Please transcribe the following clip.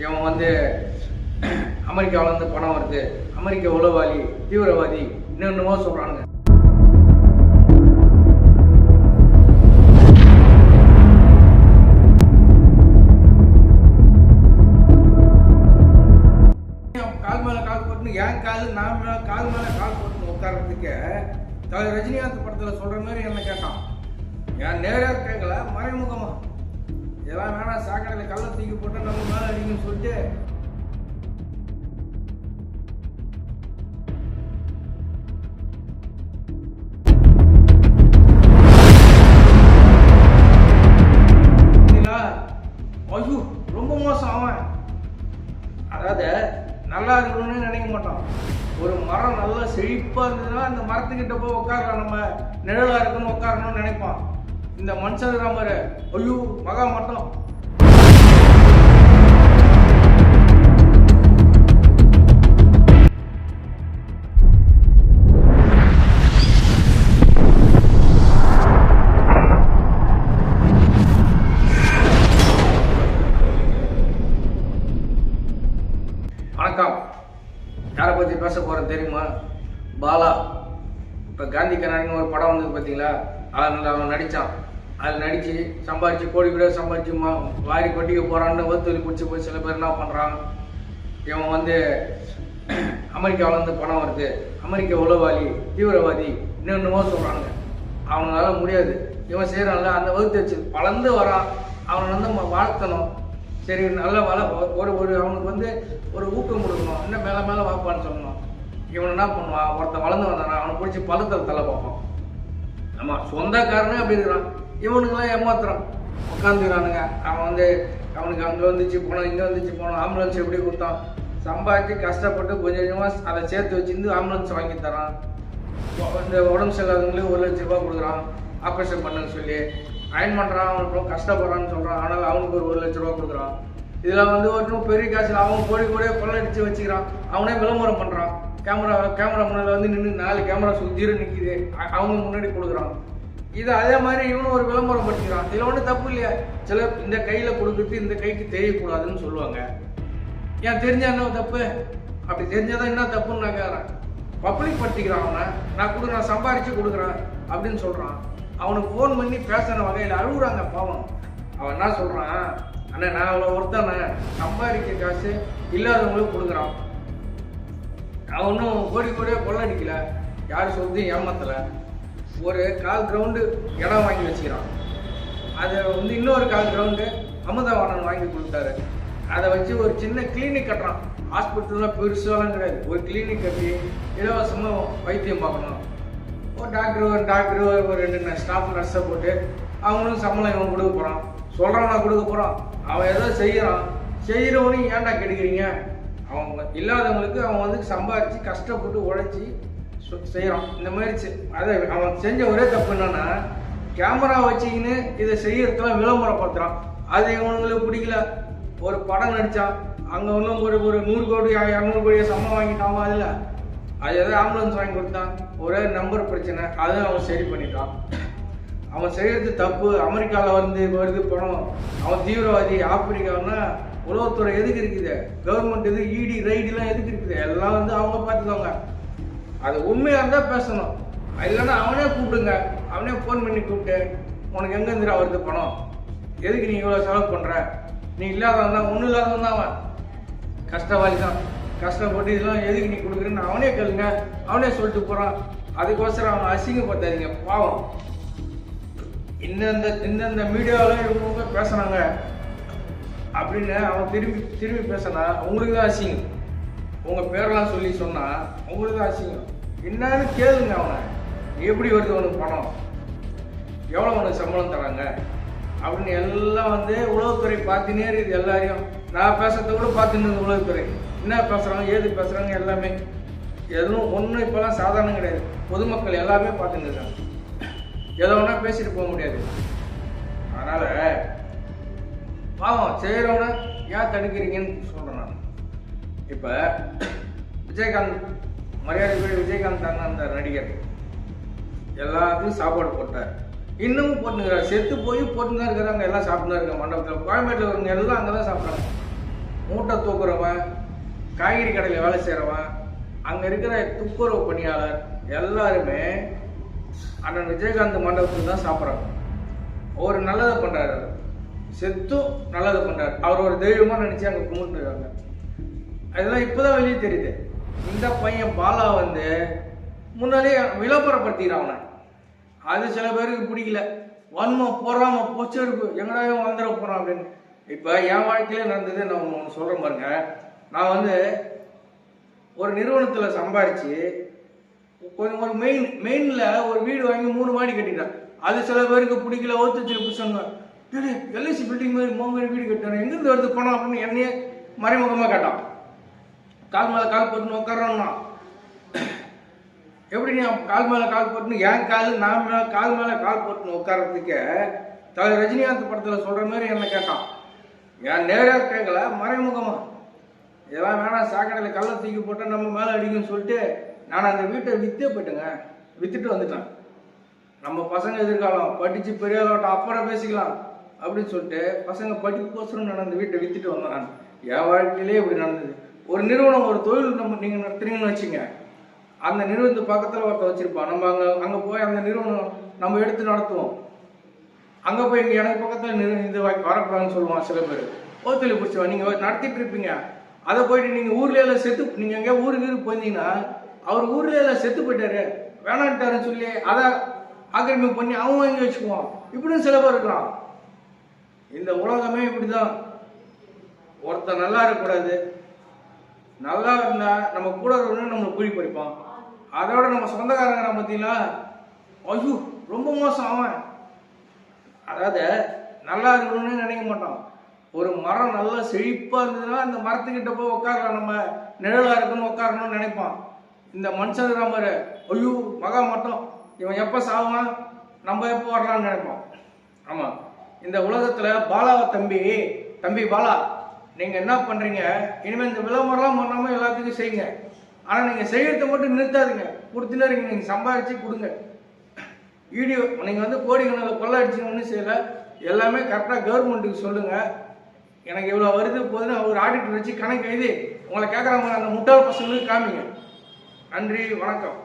இவன் வந்து அமெரிக்காவிலேருந்து பணம் வருது, அமெரிக்க உளவாளி, தீவிரவாதி, இன்னொன்னுமோ சொல்கிறானுங்க. கால் மேலே கால் போட்டுன்னு என் கால் நான் கால் மேலே கால் போட்டுன்னு உட்கார்றதுக்கு ரஜினிகாந்த் படத்தில் சொல்கிற மாதிரி என்ன கேட்டான். என் நேராக கேட்கல, மறைமுகமா இதெல்லாம் வேணாம், சாக்கடையில் கல்லை தூக்கி போட்டு நம்ம மேலே அடிங்கன்னு சொல்லிட்டு ஐயோ ரொம்ப மோசம். அவன் அதாவது நல்லா இருக்கணும்னு நினைக்க மாட்டான். ஒரு மரம் நல்லா செழிப்பாக இருந்ததுன்னா அந்த மரத்துக்கிட்ட போய் உட்காரலாம், நம்ம நிழலாக இருக்கணும் உட்காரணும்னு நினைப்பான். இந்த மனுஷன் தான் பாரு, ஐயோ மகா மட்டும் வணக்கம். யாரை பற்றி பேச போகிறேன் தெரியுமா? பாலா. இப்போ காந்தி கண்ணாடின்னு ஒரு படம் வந்தது பார்த்தீங்களா? அதில் அவன் நடித்தான். அதில் நடித்து சம்பாரித்து கோடி கூட சம்பாரித்து வாரி கொட்டிக்க போகிறான்னு ஒத்துழி பிடிச்சி போய் சில பேர் என்ன பண்ணுறான், இவன் வந்து அமெரிக்காவிலேருந்து பணம் வருது, அமெரிக்க உளவாளி, தீவிரவாதி, இன்னொன்னுமோ சொல்கிறானுங்க. அவனால முடியாது. இவன் செய்கிறான்ல அந்த வகுத்து வச்சு வளர்ந்து வரான். அவனை வந்து வாழ்த்தணும். சரி நல்ல ஒரு அவனுக்கு வந்து ஒரு ஊக்கம் கொடுக்கணும், இன்னும் மேலே மேலே வாப்பான்னு சொல்லணும். இவன் என்ன பண்ணுவான், ஒருத்தன் வளர்ந்து வந்தானா அவனை பிடிச்சி பள்ளத்தில் தலை பார்ப்பான். ஆமாம், சொந்தக்காரனே அப்படி இருக்கிறான். இவனுங்கெல்லாம் ஏமாத்துறான், உட்காந்துக்கிறானுங்க. அவன் வந்து அவனுக்கு அங்கே வந்துச்சு போனோம், இங்கே வந்துச்சு போனோம், ஆம்புலன்ஸ் எப்படி கொடுத்தான், சம்பாதிச்சு கஷ்டப்பட்டு கொஞ்சம் கொஞ்சமாக அதை சேர்த்து வச்சுருந்து ஆம்புலன்ஸ் வாங்கி தரான். இந்த உடம்பு சரியில்லாதவங்களுக்கு 1 லட்ச ரூபா கொடுக்குறான், ஆப்ரேஷன் பண்ணுன்னு சொல்லி அயன் பண்ணுறான். அவனுக்கு கஷ்டப்படுறான்னு சொல்கிறான், ஆனால் அவனுக்கு ஒரு 1 லட்ச ரூபா கொடுக்குறான். இதில் வந்து ஒன்றும் பெரிய காசில் அவன் கோடி கொள்ளடிச்சு வச்சுக்கிறான். அவனே விளம்பரம் பண்ணுறான். கேமரா முன்னாடி வந்து நின்று 4 கேமரா சுத்திர நிற்கிது, அவங்க முன்னாடி கொடுக்குறான். இது அதே மாதிரி இவனும் ஒரு விளம்பரம் பண்ணிக்கிறான். இதில் ஒன்றும் தப்பு இல்லையா? சில இந்த கையில் கொடுக்குறது இந்த கைக்கு தெரியக்கூடாதுன்னு சொல்லுவாங்க. ஏன் தெரிஞ்சா என்ன தப்பு? அப்படி தெரிஞ்சாதான் என்ன தப்புன்னு நான் கேட்குறேன். பப்ளிக் படுத்திக்கிறான். அவனை நான் சம்பாரிச்சு கொடுக்குறேன் அப்படின்னு சொல்கிறான். அவனுக்கு ஃபோன் பண்ணி பேசுகிற வகையில் அழுகுறாங்க பாவம். அவன் என்ன சொல்கிறான், அண்ணா நான் அவ்வளோ ஒருத்தானே, சம்பாதிக்க காசு இல்லாதவங்களுக்கு கொடுக்குறான். அவன் ஒன்றும் கோடியே கொள்ளடிக்கல, யார் சொல்லி ஏமாத்தலை. ஒரு 1/4 கிரவுண்டு இடம் வாங்கி வச்சுக்கிறான். அதை வந்து இன்னொரு 1/4 கிரவுண்டு அமுதவாணன் வாங்கி கொடுத்தாரு. அதை வச்சு ஒரு சின்ன கிளினிக் கட்டுறான். ஹாஸ்பிட்டல்லாம் பெருசாலாம் கிடையாது, ஒரு கிளினிக் கட்டி இலவசமாக வைத்தியம் பார்க்கணும். ஒரு டாக்டர் ஒரு 2 ஸ்டாஃப் நர்ஸை போட்டு அவங்களும் சம்பளம் இவன் கொடுக்க போகிறான். சொல்கிறவனா கொடுக்க போகிறான். அவன் ஏதோ செய்கிறவனையும் ஏன்டா கெடுக்கிறீங்க? அவங்க இல்லாதவங்களுக்கு அவன் வந்து சம்பாரித்து கஷ்டப்பட்டு உழைச்சி செய்கிறான். இந்த மாதிரி அதை அவன் செஞ்ச ஒரே தப்பு என்னன்னா, கேமரா வச்சுக்கின்னு இதை செய்யறதுலாம் விளம்பரப்படுத்துகிறான். அது இவனுங்களுக்கு பிடிக்கல. ஒரு படம் நடித்தான், அங்கே ஒன்றும் ஒரு 100 கோடி 200 கோடியை சம்பளம் வாங்கிட்டான். அதில் அது எதாவது ஆம்புலன்ஸ் வாங்கி கொடுத்தான், ஒரே நம்பர் பிரச்சனை, அதை அவன் சரி பண்ணிட்டான். அவன் செய்கிறது தப்பு. அமெரிக்காவில் வருது பணம், அவன் தீவிரவாதி. ஆப்பிரிக்கான்னா உளவுத்துறை எதுக்கு இருக்குது? கவர்மெண்ட் எது இடி ரைடுலாம் எதுக்கு இருக்குது? எல்லாம் வந்து அவங்க பார்த்துக்கோங்க. அது உண்மையாக இருந்தால் பேசணும், இல்லைன்னா அவனே கூப்பிடுங்க. அவனே ஃபோன் பண்ணி கூப்பிட்டு, உனக்கு எங்கே இருந்துடா வருது பணம், எதுக்கு நீ இவ்வளோ செலவு பண்ணுற, நீ இல்லாதவன் தான், ஒன்றும் இல்லாதவன் தான், அவன் கஷ்டவாளி தான், கஷ்டப்பட்டு இதெல்லாம் எதுக்கு நீ கொடுக்குறேன்னு அவனே கேளுங்க. அவனே சொல்லிட்டு போகிறான். அதுக்கோசரம் அவனை அசிங்கப்படுத்தாதீங்க பாவம். இந்தந்த மீடியாவில் இவங்க பேசுனாங்க அப்படின்னு அவன் திரும்பி பேசினா உங்களுக்கு தான் அசிங்கம். உங்கள் பேரெல்லாம் சொல்லி சொன்னால் உங்களுக்கு தான் அசிங்கம். என்னன்னு கேளுங்க. அவனை எப்படி வருது உனக்கு பணம், எவ்வளோ உனக்கு சம்பளம் தராங்க அப்படின்னு எல்லாம் வந்து உளவுத்துறை பார்த்துனே இருக்குது. எல்லாரையும் நான் பேசுறத கூட பார்த்துன்னு உளவுத்துறை என்ன பேசுகிறாங்க, ஏது பேசுகிறாங்க, எல்லாமே எதுவும் ஒன்றும் இப்போலாம் சாதாரணம் கிடையாது. பொதுமக்கள் எல்லாமே பார்த்துன்னு இருக்காங்க. எதை வேணா பேசிட்டு போக முடியாது. அதனால் பாவம் செய்கிறவனை ஏன் தடுக்கிறீங்கன்னு சொல்கிறேன் நான். இப்போ விஜயகாந்த், மரியாதைக்குரிய விஜயகாந்த் அந்த நடிகர் எல்லாத்துக்கும் சாப்பாடு போட்டார். இன்னமும் போட்டுங்கிறார். செத்து போய் போட்டுன்னு தான் இருக்கிறாங்க. எல்லாம் சாப்பிட்டு தான் இருக்காங்க. மண்டபத்தில் கோயம்பேட்டில் வரவங்க எல்லாம் அங்கே தான் சாப்பிட்றாங்க. மூட்டை தூக்குறவன், காய்கறி கடையில் வேலை செய்கிறவன், அங்கே இருக்கிற துப்புரவு பணியாளர் எல்லாருமே அண்ணன் விஜயகாந்த் மண்டபத்தில் தான் சாப்பிட்றாங்க. ஒரு நல்லதை பண்ணுறாரு, செத்தும் நல்லது பண்ணுறாரு. அவர் ஒரு தெய்வமாக நினச்சி அங்கே கும்பிட்டுருக்காங்க. அதெல்லாம் இப்போதான் வெளியே தெரியுது. இந்த பையன் பாலா வந்து முன்னாடியே விளம்பரப்படுத்திக்கிறான் அவனை. அது சில பேருக்கு பிடிக்கல. வன்மம் போறாம பொச்செடுப்பு எங்கடாயும் வந்துட போறான் அப்படின்னு. இப்போ என் வாழ்க்கையில நடந்தது நான் ஒன்று சொல்கிறேன் பாருங்க. நான் வந்து ஒரு நிறுவனத்தில் சம்பாரிச்சு கொஞ்சம் ஒரு மெயினில் ஒரு வீடு வாங்கி 3 மாடி கட்டிட்டேன். அது சில பேருக்கு பிடிக்கல. ஒத்துச்சு புதுசாங்க எல்ஐசி பில்டிங் மாதிரி 3 மாடி வீடு கட்டினேன், எங்கேருந்து வருது பணம் அப்படின்னு என்னையே மறைமுகமாக கேட்டான். கால் மேலே கால் போட்டுன்னு உட்காரோன்னா எப்படி நீ கால் மேலே கால் போட்டுன்னு என் கால் நான் கால் மேலே கால் போட்டுன்னு உட்காரத்துக்கு தலைவர் ரஜினிகாந்த் படத்தில் சொல்கிற மாதிரி என்ன கேட்டான். என் நேராக கேட்கல, மறைமுகமாக இதெல்லாம் வேணாம், சாக்கடையில் கல்லை தூக்கி போட்டால் நம்ம மேலே அடிக்குன்னு சொல்லிட்டு நான் அந்த வீட்டை விற்றே போயிட்டேங்க. விற்றுட்டு வந்துட்டேன். நம்ம பசங்க எதிர்காலம் படித்து பெரிய ஆளாட்டம் அப்புறம் பேசிக்கலாம் அப்படின்னு சொல்லிட்டு பசங்க படிப்புக்கோசரம் நான் அந்த வீட்டை விற்றுட்டு வந்தேன். நான் என் வாழ்க்கையிலே இப்படி நடந்தது. ஒரு நிறுவனம், ஒரு தொழில் நம்ம நீங்கள் நடத்துறீங்கன்னு வச்சுங்க, அந்த நிறுவனத்து பக்கத்தில் ஒருத்த வச்சுருப்பான். நம்ம அங்கே போய் அந்த நிறுவனம் நம்ம எடுத்து நடத்துவோம். அங்கே போய் இங்கே எனக்கு பக்கத்தில் இது வரக்கூடாதுன்னு சொல்லுவான் சில பேர். ஓத்தொழில் பிடிச்சவன் நீங்கள் நடத்திட்டு இருப்பீங்க. அதை போயிட்டு நீங்கள் ஊர்லேயே செத்து, நீங்கள் எங்கேயா ஊருக்கு போயிருந்தீங்கன்னா அவர் ஊர்லேயே செத்து போயிட்டாரு வேணான்ட்டாருன்னு சொல்லி அதை ஆக்கிரமிப்பு பண்ணி அவன் வாங்கி வச்சுக்குவான். இப்படின்னு சில பேர் இருக்கிறான். இந்த உலகமே இப்படிதான். ஒருத்தன் நல்லா இருக்கக்கூடாது, நல்லா இருந்தா நம்ம கூட இருக்கணும்னு நம்ம குழி பறிப்பான். அதோட நம்ம சொந்தக்காரங்க பார்த்தீங்களா, ஐயோ ரொம்ப மோசம் அவன். அதாவது நல்லா இருக்கணும்னு நினைக்க மாட்டான். ஒரு மரம் நல்லா செழிப்பா இருந்ததுன்னா அந்த மரத்துக்கிட்ட போய் உட்காரலாம், நம்ம நிழலா இருக்குன்னு உட்காரணும்னு நினைப்பான். இந்த மனுஷன் மாதிரி ஐயோ மகா மட்டும் இவன் எப்போ சாவான், நம்ம எப்போ வரலாம்னு நினைப்போம். ஆமா, இந்த உலகத்துல பாலாவை தம்பி பாலா, நீங்க என்ன பண்றீங்க, இனிமேல் இந்த விளம்பரம் பண்ணாம எல்லாத்துக்கும் செய்யுங்க. ஆனா நீங்க செய்யறத மட்டும் நிறுத்தாதுங்க, கொடுத்துட்டே இருங்க. நீங்க சம்பாதிச்சு கொடுங்க. வீடியோ நீங்க வந்து கோடிக்கணக்கில் கொள்ள அடிச்சுன்னு செய்யல, எல்லாமே கரெக்டாக கவர்மெண்ட்டுக்கு சொல்லுங்க. எனக்கு இவ்வளோ வருது போதுன்னு ஒரு ஆடிட்டர் வச்சு கணக்கு எழுதி உங்களை கேட்குறாங்க அந்த முட்டாள் பசங்களுக்கு காமிங்க. நன்றி, வணக்கம்.